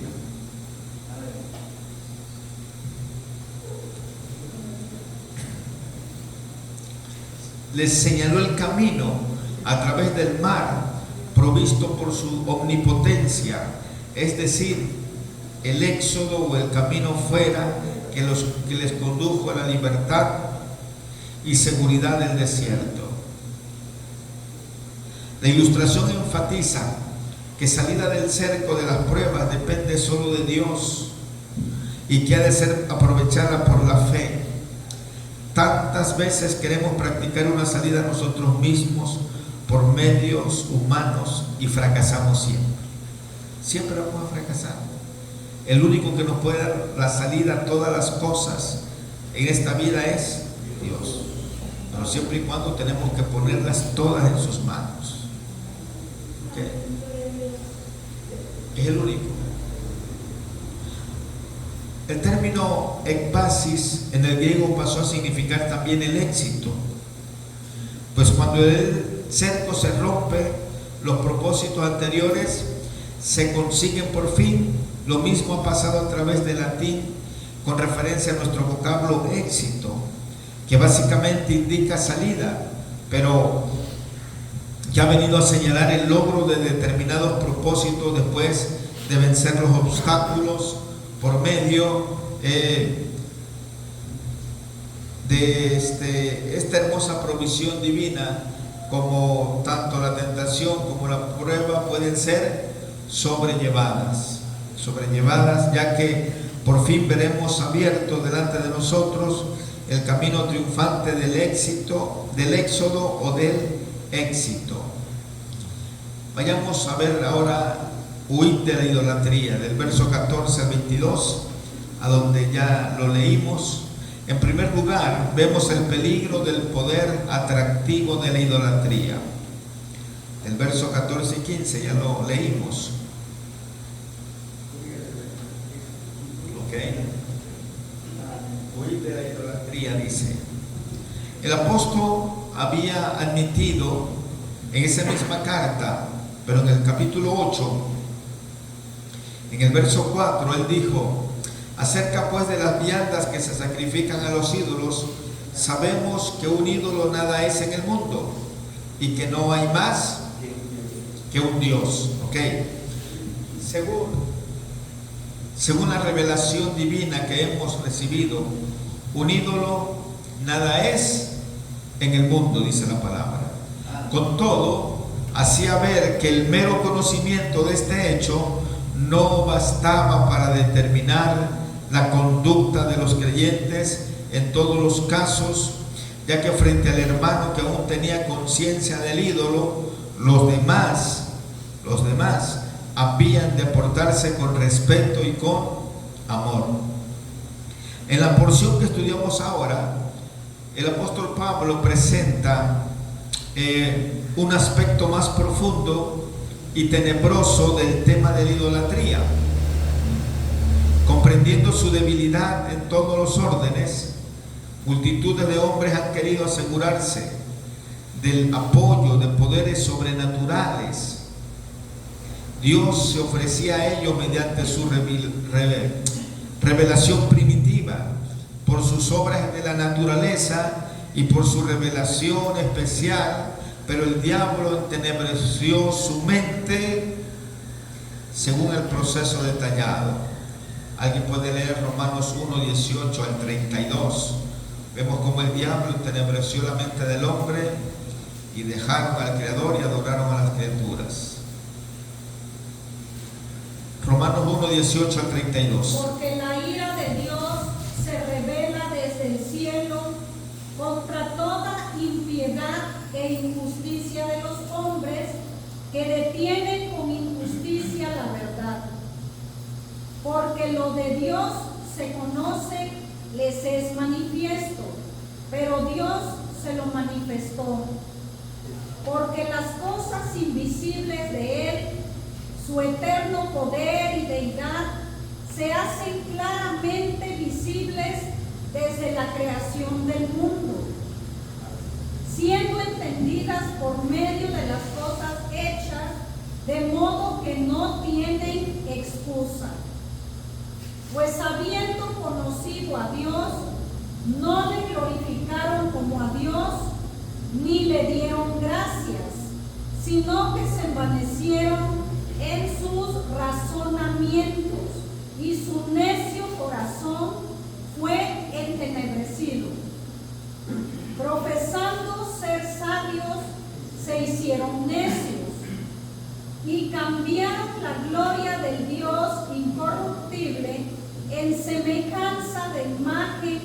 Les señaló el camino a través del mar, provisto por su omnipotencia, es decir, el éxodo o el camino fuera que les condujo a la libertad y seguridad del desierto. La ilustración enfatiza que salida del cerco de las pruebas depende solo de Dios y que ha de ser aprovechada por la fe. Tantas veces queremos practicar una salida nosotros mismos por medios humanos y fracasamos siempre. Siempre vamos a fracasar. El único que nos puede dar la salida a todas las cosas en esta vida es Dios. Pero siempre y cuando tenemos que ponerlas todas en sus manos. ¿Okay? Es el único. El término ekbasis en el griego pasó a significar también el éxito. Pues cuando el cerco se rompe, los propósitos anteriores se consiguen por fin. Lo mismo ha pasado a través del latín con referencia a nuestro vocablo éxito, que básicamente indica salida, pero que ha venido a señalar el logro de determinados propósitos después de vencer los obstáculos por medio de esta hermosa provisión divina. Como tanto la tentación como la prueba pueden ser sobrellevadas, ya que por fin veremos abierto delante de nosotros el camino triunfante del éxito, del éxodo o del éxito. Vayamos a ver ahora, huid de la idolatría, del verso 14 al 22, a donde ya lo leímos. En primer lugar, vemos el peligro del poder atractivo de la idolatría. El verso 14 y 15 ya lo leímos. Huid de la idolatría, dice. El apóstol había admitido en esa misma carta, pero en el capítulo 8, en el verso 4, él dijo: acerca pues de las viandas que se sacrifican a los ídolos, sabemos que un ídolo nada es en el mundo y que no hay más que un Dios. Según la revelación divina que hemos recibido, un ídolo nada es en el mundo, dice la palabra. Con todo, hacía ver que el mero conocimiento de este hecho no bastaba para determinar la conducta de los creyentes en todos los casos, ya que frente al hermano que aún tenía conciencia del ídolo, los demás habían de portarse con respeto y con amor. En la porción que estudiamos ahora, el apóstol Pablo presenta un aspecto más profundo y tenebroso del tema de la idolatría. Comprendiendo su debilidad en todos los órdenes, multitudes de hombres han querido asegurarse del apoyo de poderes sobrenaturales. Dios se ofrecía a ellos mediante su revelación primitiva, por sus obras de la naturaleza y por su revelación especial, pero el diablo entenebreció su mente según el proceso detallado. Alguien puede leer Romanos 1, 18 al 32. Vemos cómo el diablo entenebreció la mente del hombre y dejaron al Creador y adoraron a las criaturas. Romanos 1, 18 al 32. Porque la ira de Dios se revela desde el cielo contra toda impiedad e injusticia de los hombres que detienen con injusticia la verdad. Porque lo de Dios se conoce, les es manifiesto, pero Dios se lo manifestó. Porque las cosas invisibles de Él, su eterno poder y deidad, se hacen claramente visibles desde la creación del mundo, siendo entendidas por medio de las cosas hechas, de modo que no tienen excusa. Pues habiendo conocido a Dios, no le glorificaron como a Dios, ni le dieron gracias, sino que se envanecieron en sus razonamientos, y su necio corazón fue entenebrecido. Profesando ser sabios, se hicieron necios, y cambiaron la gloria del Dios incorruptible en semejanza de imagen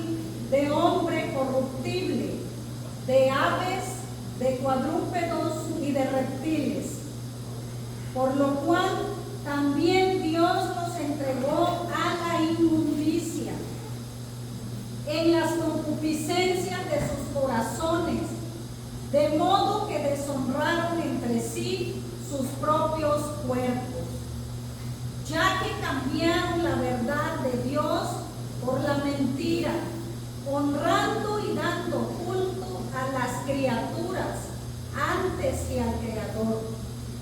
de hombre corruptible, de aves, de cuadrúpedos y de reptiles. Por lo cual también Dios los entregó a la inmundicia en las concupiscencias de sus corazones, de modo que deshonraron entre sí sus propios cuerpos, ya que cambiaron la verdad de Dios por la mentira, honrando y dando culto a las criaturas antes que al Creador,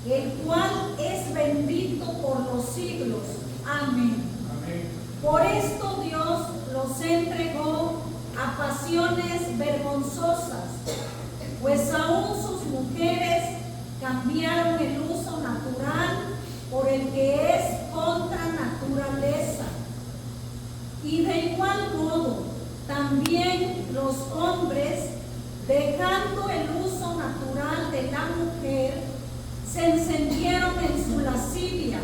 el cual es bendito por los siglos. Amén. Amén. Por esto Dios los entregó a pasiones vergonzosas, pues aún sus mujeres cambiaron el uso natural por el que es contra naturaleza. Y de igual modo, también los hombres, dejando el uso natural de la mujer, se encendieron en su lascivia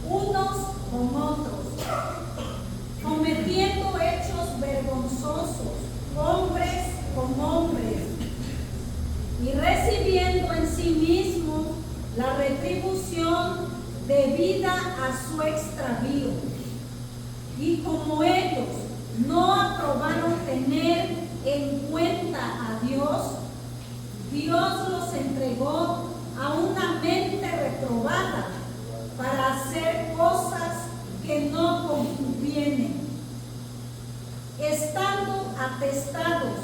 unos con otros, cometiendo hechos vergonzosos, hombres con hombres, y recibiendo en sí mismo la retribución debida a su extravío. Y como ellos no aprobaron tener en cuenta a Dios, Dios los entregó a una mente reprobada para hacer cosas que no convienen, estando atestados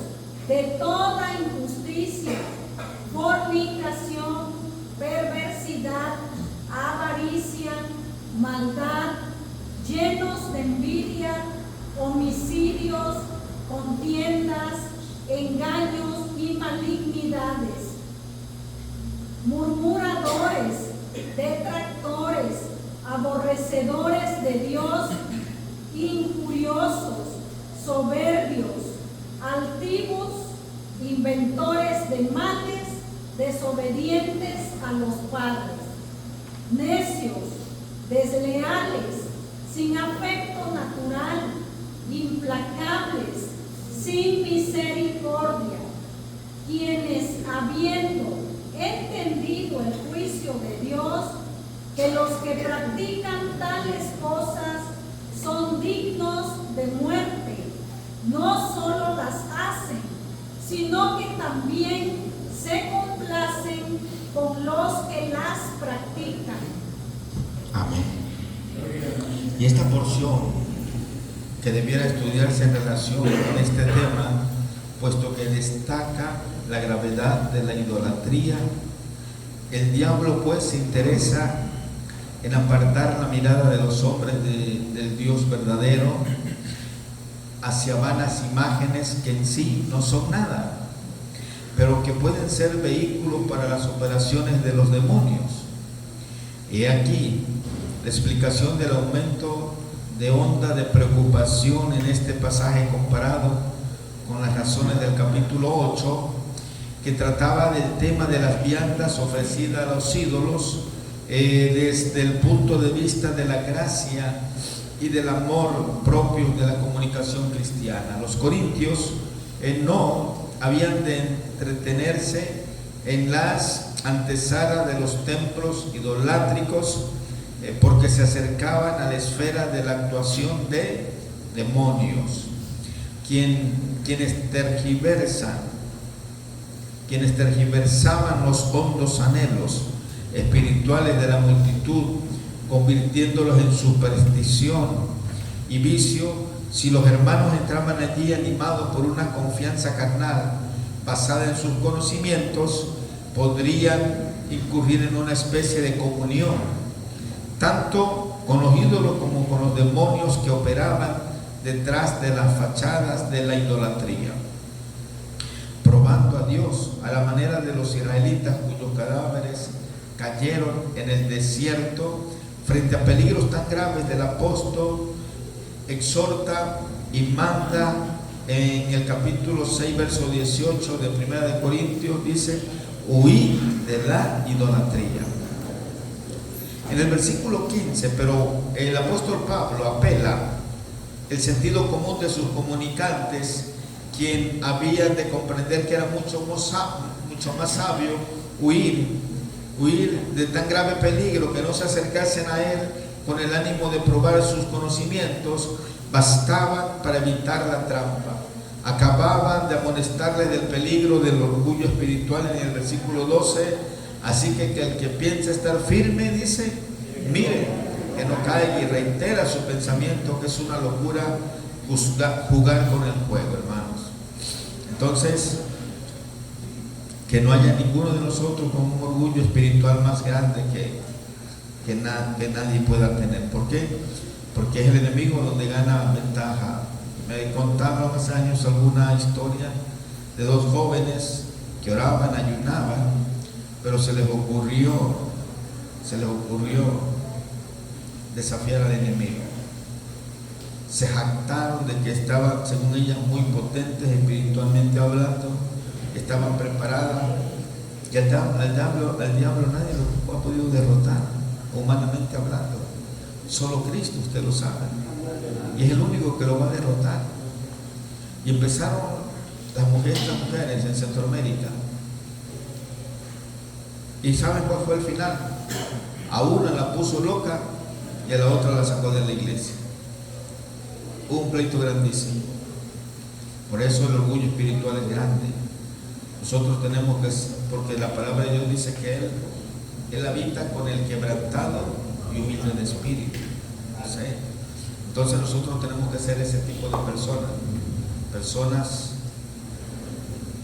de toda injusticia, fornicación, perversidad, avaricia, maldad, llenos de envidia, homicidios, contiendas, engaños y malignidades, murmuradores, detractores, aborrecedores de Dios, injuriosos, soberbios, altivos, inventores de males, desobedientes a los padres, necios, desleales, sin afecto natural, implacables, sin misericordia, quienes, habiendo entendido el juicio de Dios, que los que practican tales cosas son dignos de muerte, no solo las hacen, sino que también se complacen con los que las practican. Y esta porción que debiera estudiarse en relación con este tema, puesto que destaca la gravedad de la idolatría, el diablo pues se interesa en apartar la mirada de los hombres del Dios verdadero hacia vanas imágenes que en sí no son nada, pero que pueden ser vehículos para las operaciones de los demonios. He aquí la explicación del aumento de onda de preocupación en este pasaje comparado con las razones del capítulo 8, que trataba del tema de las viandas ofrecidas a los ídolos desde el punto de vista de la gracia y del amor propio de la comunicación cristiana. Los corintios no habían de entretenerse en las antesalas de los templos idolátricos porque se acercaban a la esfera de la actuación de demonios, quienes tergiversaban los hondos anhelos espirituales de la multitud, convirtiéndolos en superstición y vicio. Si los hermanos entraban allí animados por una confianza carnal basada en sus conocimientos, podrían incurrir en una especie de comunión, tanto con los ídolos como con los demonios que operaban detrás de las fachadas de la idolatría, probando a Dios a la manera de los israelitas cuyos cadáveres cayeron en el desierto. Frente a peligros tan graves, del apóstol exhorta y manda en el capítulo 6, verso 18 de 1 de Corintios, dice: huid de la idolatría. En el versículo 15, pero el apóstol Pablo apela el sentido común de sus comunicantes, quien habían de comprender que era mucho más sabio huir de tan grave peligro, que no se acercasen a él con el ánimo de probar sus conocimientos, bastaban para evitar la trampa. Acababan de amonestarle del peligro del orgullo espiritual en el versículo 12, así que el que piensa estar firme, dice, mire que no caiga, y reitera su pensamiento que es una locura jugar con el fuego, hermanos. Entonces, que no haya ninguno de nosotros con un orgullo espiritual más grande que nadie pueda tener. ¿Por qué? Porque es el enemigo donde gana ventaja. Me contaron hace años alguna historia de dos jóvenes que oraban, ayunaban, pero se les ocurrió desafiar al enemigo. Se jactaron de que estaban, según ellas, muy potentes espiritualmente hablando, estaban preparadas, y al diablo nadie lo ha podido derrotar, humanamente hablando. Solo Cristo, usted lo sabe, y es el único que lo va a derrotar. Y empezaron las mujeres en Centroamérica, y ¿saben cuál fue el final? A una la puso loca y a la otra la sacó de la iglesia. Hubo un pleito grandísimo. Por eso el orgullo espiritual es grande. Nosotros tenemos que, porque la palabra de Dios dice que Él habita con el quebrantado y humilde de espíritu. ¿Sí? Entonces nosotros tenemos que ser ese tipo de personas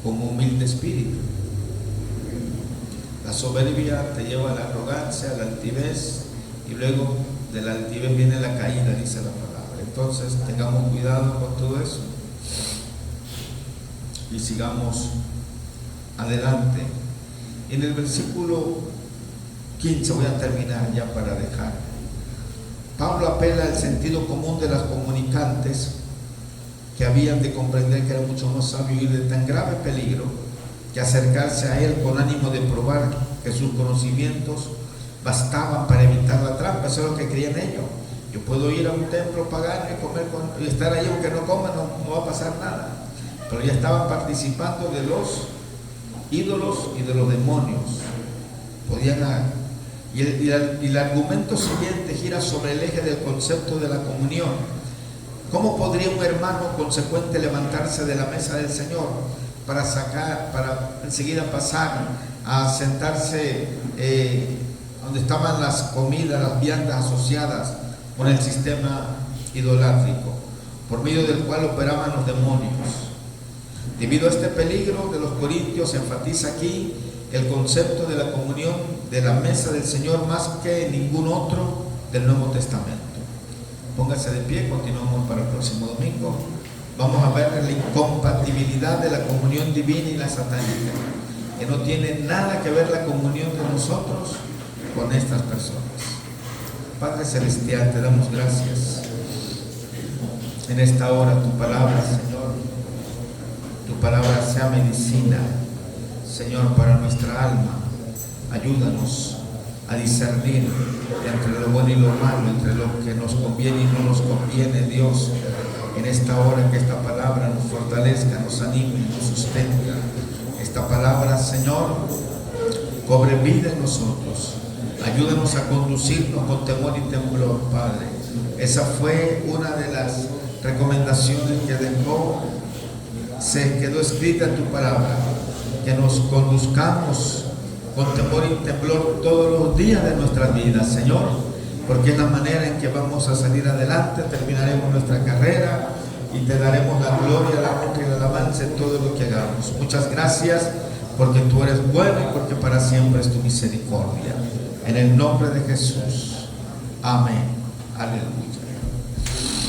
con humilde espíritu. La soberbia te lleva a la arrogancia, a la altivez, y luego de la altivez viene la caída, dice la palabra. Entonces tengamos cuidado con todo eso y sigamos adelante. En el versículo 15 voy a terminar ya para dejar. Pablo apela al sentido común de las comunicantes, que habían de comprender que era mucho más sabio ir de tan grave peligro que acercarse a él con ánimo de probar que sus conocimientos bastaban para evitar la trampa. Eso es lo que creían ellos. Yo puedo ir a un templo pagano y comer y estar ahí, aunque no coma, no va a pasar nada. Pero ya estaban participando de los ídolos y de los demonios. Y el argumento siguiente gira sobre el eje del concepto de la comunión. ¿Cómo podría un hermano consecuente levantarse de la mesa del Señor para enseguida pasar a sentarse donde estaban las comidas, las viandas asociadas con el sistema idolátrico, por medio del cual operaban los demonios. Debido a este peligro de los corintios, se enfatiza aquí el concepto de la comunión de la mesa del Señor más que en ningún otro del Nuevo Testamento. Póngase de pie, continuamos para el próximo domingo. Vamos a ver la incompatibilidad de la comunión divina y la satánica, que no tiene nada que ver la comunión de nosotros con estas personas. Padre Celestial, te damos gracias en esta hora. Tu palabra, Señor, tu palabra sea medicina, Señor, para nuestra alma. Ayúdanos a discernir entre lo bueno y lo malo, entre lo que nos conviene y no nos conviene, Dios. En esta hora, que esta palabra nos fortalezca, nos anime, nos sustente. Esta palabra, Señor, cobre vida en nosotros. Ayúdanos a conducirnos con temor y temblor, Padre. Esa fue una de las recomendaciones que dejó, se quedó escrita en tu palabra, que nos conduzcamos con temor y temblor todos los días de nuestras vidas, Señor, porque es la manera en que vamos a salir adelante, terminaremos nuestra carrera y te daremos la gloria, la honra y la alabanza en todo lo que hagamos. Muchas gracias, porque tú eres bueno y porque para siempre es tu misericordia. En el nombre de Jesús. Amén. Aleluya.